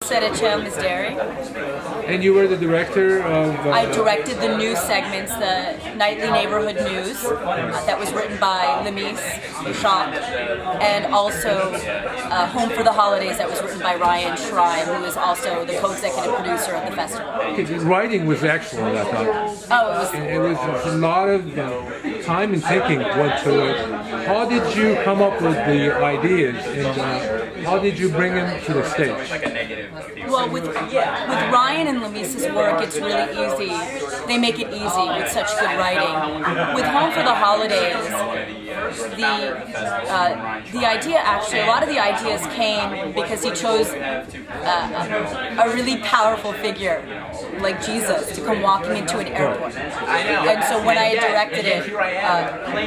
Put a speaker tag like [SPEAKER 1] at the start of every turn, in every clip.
[SPEAKER 1] Saratial, Miss Dairy.
[SPEAKER 2] And you were the director of...
[SPEAKER 1] I directed the news segments, the nightly neighborhood news, that was written by Lemise, Shock, and also Home for the Holidays, that was written by Ryan Shrine, who is also the co-executive producer of the festival.
[SPEAKER 2] Okay, the writing was excellent, I thought.
[SPEAKER 1] Oh,
[SPEAKER 2] it was a lot of time and thinking went to it. How did you come up with the ideas, and how did you bring them to the stage?
[SPEAKER 1] Well, with Ryan and Lemise's work, it's really easy. They make it easy with such good writing. With Home for the Holidays, the idea actually, a lot of the ideas came because he chose a really powerful figure like Jesus to come walking into an airport. And so when I directed it,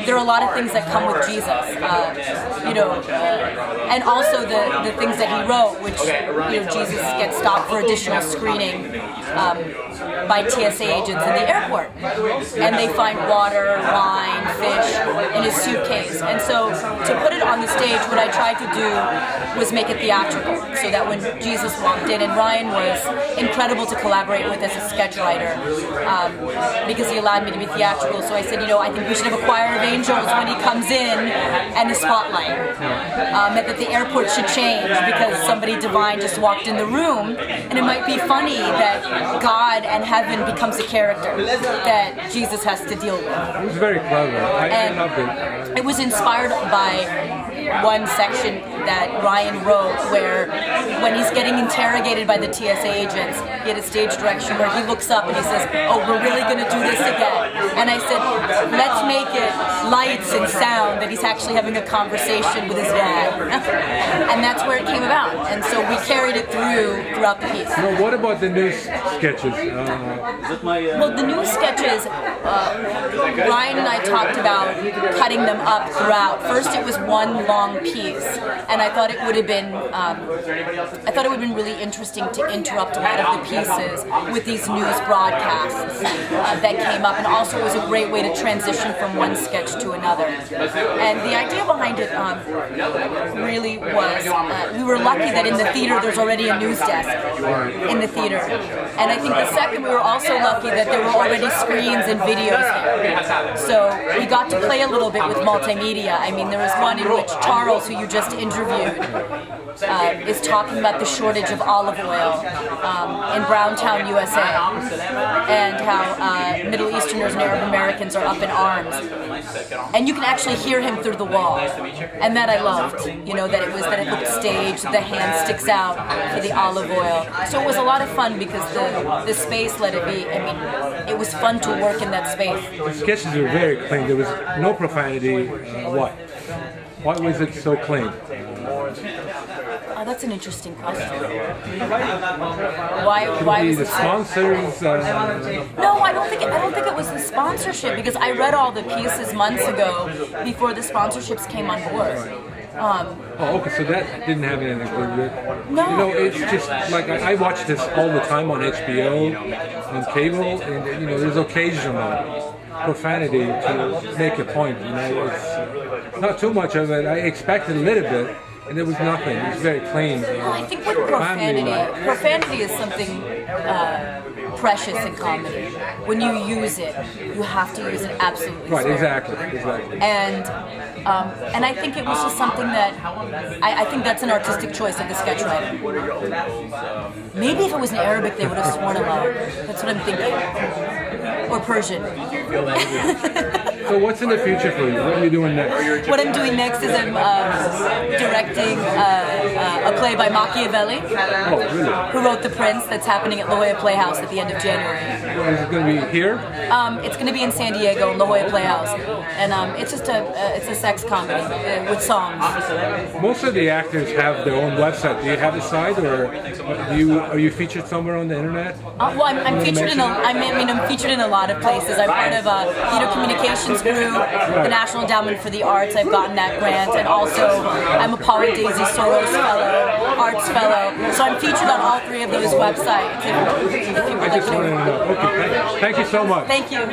[SPEAKER 1] there are a lot of things that come with Jesus, and also the things that he wrote, which Jesus gets stopped for additional screening by TSA agents in the airport, and they find water, wine, fish in his suitcase. And so to put it on the stage, what I tried to do was make it theatrical, so that when Jesus walked in, and Ryan was incredible to collaborate with as a sketch writer, because he allowed me to be theatrical. So I said, I think we should have a choir of angels when he comes in, and the spotlight, and that the airport should change because somebody divine just walked in the room, and it might be funny that God and heaven becomes a character that Jesus has to deal with.
[SPEAKER 2] It was very clever. I loved it.
[SPEAKER 1] It was inspired by one section that Ryan wrote where when he's getting interrogated by the TSA agents, he had a stage direction where he looks up and he says, "Oh, we're really going to do this again." And I said, let's make it lights and sound that he's actually having a conversation with his dad. And that's where it came about. And so we carried it throughout the piece.
[SPEAKER 2] Now, what about the news sketches?
[SPEAKER 1] Well, the news sketches, Ryan and I talked about cutting them up throughout. First, it was one long piece, and I thought it would have been, really interesting to interrupt a lot of the pieces with these news broadcasts that came up, and also it was a great way to transition from one sketch to another. And the idea behind it really was, we were lucky that in the theater there's already a news desk in the theater. And I think the second, we were also lucky that there were already screens and videos there. So we got to play a little bit with multimedia. I mean, there was one in which Charles, who you just interviewed, is talking about the shortage of olive oil in Browntown, USA, and how Middle Easterners and Arab Americans are up in arms. And you can actually hear him through the wall. And that I loved, that it looked staged, the hand sticks out for the olive oil. So it was a lot of fun because the space let it be. I mean, it was fun to work in that space.
[SPEAKER 2] The sketches were very clean. There was no profanity. Why? Why was it so clean?
[SPEAKER 1] Oh, that's an interesting question. Why was
[SPEAKER 2] the sponsors?
[SPEAKER 1] No, I don't think it was the sponsorship, because I read all the pieces months ago before the sponsorships came on board.
[SPEAKER 2] Okay, so that didn't have anything to do with it.
[SPEAKER 1] No.
[SPEAKER 2] It's just like I watch this all the time on HBO, on cable, and there's occasional profanity to make a point. It's not too much of it. I expected a little bit, and there was nothing. It was very clean.
[SPEAKER 1] Well, I think with profanity is something precious in comedy. When you use it, you have to use it absolutely.
[SPEAKER 2] Right, exactly.
[SPEAKER 1] And I think it was just something that I think that's an artistic choice of the sketch writer. Maybe if it was in Arabic, they would have sworn aloud. That's what I'm thinking. Or Persian.
[SPEAKER 2] So what's in the future for you? What are you doing next?
[SPEAKER 1] What I'm doing next is I'm directing a play by Machiavelli, who wrote The Prince, that's happening at La Jolla Playhouse at the end of January.
[SPEAKER 2] Is it going to be here?
[SPEAKER 1] It's going to be in San Diego, La Jolla Playhouse, and it's just a sex comedy with songs.
[SPEAKER 2] Most of the actors have their own website. Do you have a site, or are you featured somewhere on the internet?
[SPEAKER 1] Well, I'm featured I'm featured in a lot of places. I'm part of a theater communications group, the National Endowment for the Arts. I've gotten that grant, and also I'm a Paul and Daisy Soros Fellow, Arts Fellow. So I'm featured on all three of those websites. If you would
[SPEAKER 2] I just wanted to know. Okay, thank you so much.
[SPEAKER 1] Thank you.